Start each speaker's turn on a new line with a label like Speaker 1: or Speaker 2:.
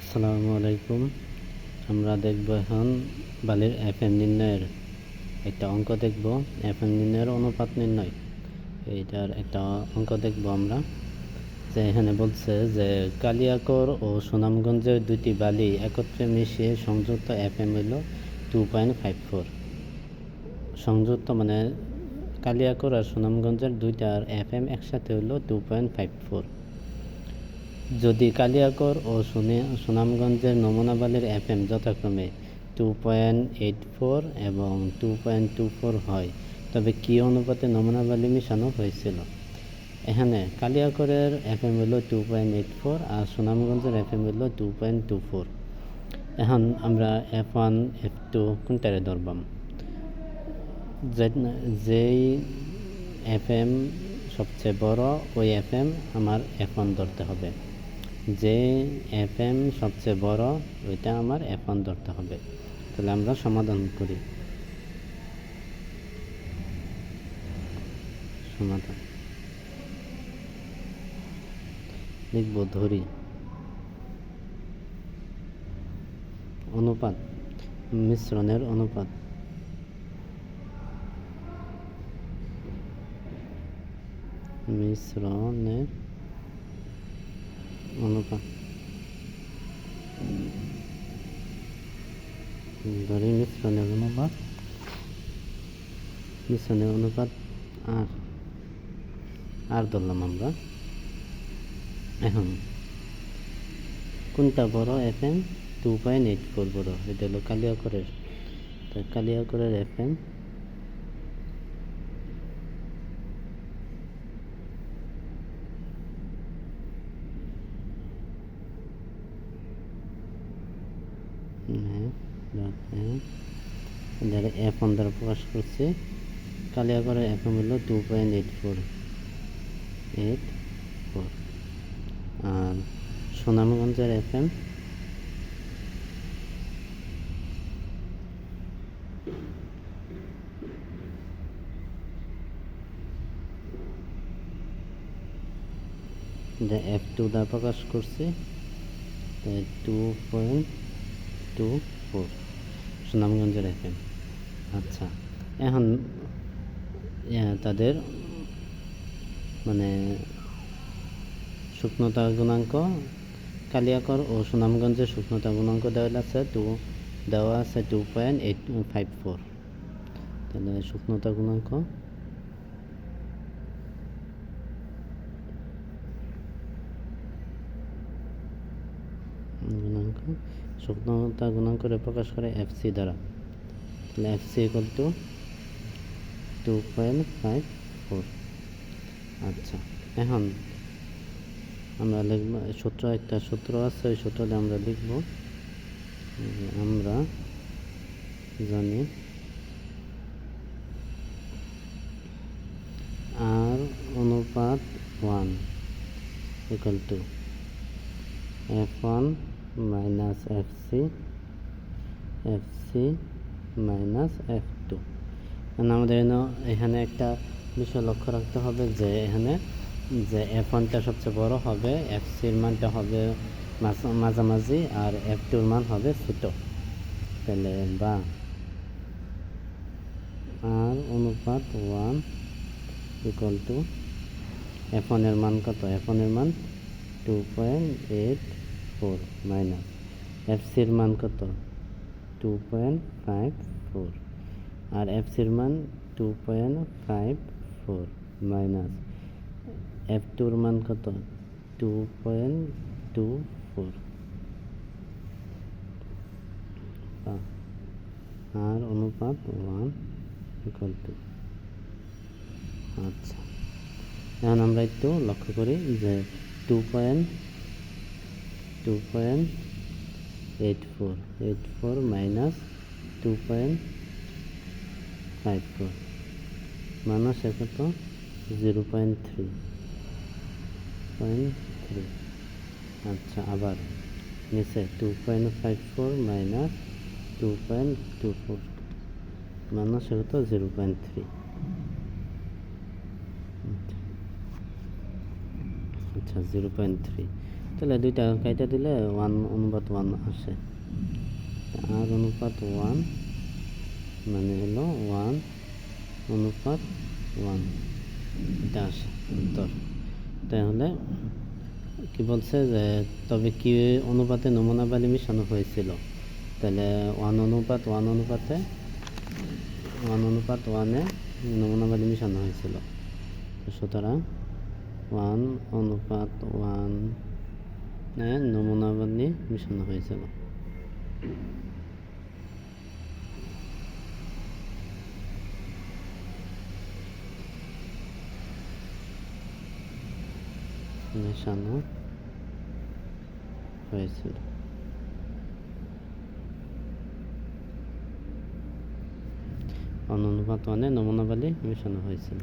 Speaker 1: আসসালামু আলাইকুম। আমরা দেখব এখন বালির এফএম নির্ণয়ের একটা অঙ্ক দেখব। এফএম নির্ণয়ের অনুপাত নির্ণয়, এইটার একটা অঙ্ক দেখব আমরা। যে এখানে বলছে যে কালিয়াকৈর ও সুনামগঞ্জের দুটি বালি একত্রে মিশিয়ে সংযুক্ত এফএম হইল 2.54। সংযুক্ত মানে কালিয়াকৈর আর সুনামগঞ্জের দুইটার এফএম একসাথে হইল 2.54। যদি কালিয়াকৈর ও সুনামগঞ্জের নমুনা বালির এফএম যথাক্রমে 2.84 এবং 2.24 হয়, তবে কী অনুপাতে নমুনা বালি মিশানো হয়েছিল? এখানে কালিয়াকৈরের এফএম হল 2.84 আর সুনামগঞ্জের এফএম হল 2.24। এখন আমরা F1 F2 কোনটারে ধরবাম? যেই এফএম সবচেয়ে বড় ওই এফএম আমার F1 ধরতে হবে। যে এফএম সবচেয়ে বড় ওইটা আমার F1 ধরতে হবে। তাহলে আমরা সমাধান করি। সমাধান লিখব, ধরি অনুপাত, মিশ্রণের অনুপাত। মিশ্রণের অনুপাত ধরি মিশ্রণের অনুপাত। মিশ্রণের অনুপাত আর ধরলাম আমরা। এখন কোনটা বড়? এফএম 2.84 বড়। এটা হলো কালিয়াকৈরের। তো কালিয়াকৈরের এফএম F1 দ্বারা প্রকাশ করছে। কালিয়াকৈরের এফএম হলো 2.84 আর সুনামগঞ্জের এফএম F2 দ্বারা প্রকাশ করছে 2.24 সুনামগঞ্জের এফএম। আচ্ছা, এখন তাদের মানে শুকনতা গুণাঙ্ক, কালিয়াকৈর ও সুনামগঞ্জের শুকনতা গুণাঙ্ক দেওয়া আছে 2.54। তাহলে শুকনতা গুণাঙ্ক শুকনতা গুণাঙ্করে প্রকাশ করে এফসি দ্বারা। তাহলে এফসি ইকুয়াল টু 2.54। আচ্ছা, এখন আমরা লিখব একটা সূত্র আছে, ওই সূত্রটা আমরা লিখব। আমরা জানি আর অনুপাত 1 equal to F1 minus FC minus F2। আমাদের এখানে একটা বিষয় লক্ষ্য রাখতে হবে যে এখানে যে F1টা সবচেয়ে বড় হবে, এফসির মানটা হবে মাঝামাঝি, আর F2র মান হবে ছোট। তাহলে বা আর অনুপাত 1 ইকুয়াল টু F1 এর মান কত? F1 এর মান 2.84 মাইনাস এফসির মান কত? 2.54 আর এফসির মান 2.54 মাইনাস F2 এর মান কত? 2.24 আর অনুপাত 1 ইকুয়াল টু। আচ্ছা, এখন আমরা একটু লক্ষ্য করি যে 2.84 মাইনাস 2.54 মাইনাস কত? 0.3। আচ্ছা, আবার নিচে 2.54 মাইনাস 2.24 মাইনাস কত? 0.3। আচ্ছা, 0.3 তাহলে দুইটা কাইটা দিলে 1:1 আসে। R:1 মানে হলো 1:1 এটা আসে উত্তর। তাহলে কি বলছে যে তবে কি অনুপাতে নমুনাবালি মিশানো হয়েছিল, তাহলে 1:1 নমুনাবালি মিশানো হয়েছিল। সুতরাং 1:1 নমুনাবালি মিশানো হয়েছিল। মেশানো হয়েছিল। 1:1 নমুনাবালি মেশানো হয়েছিল।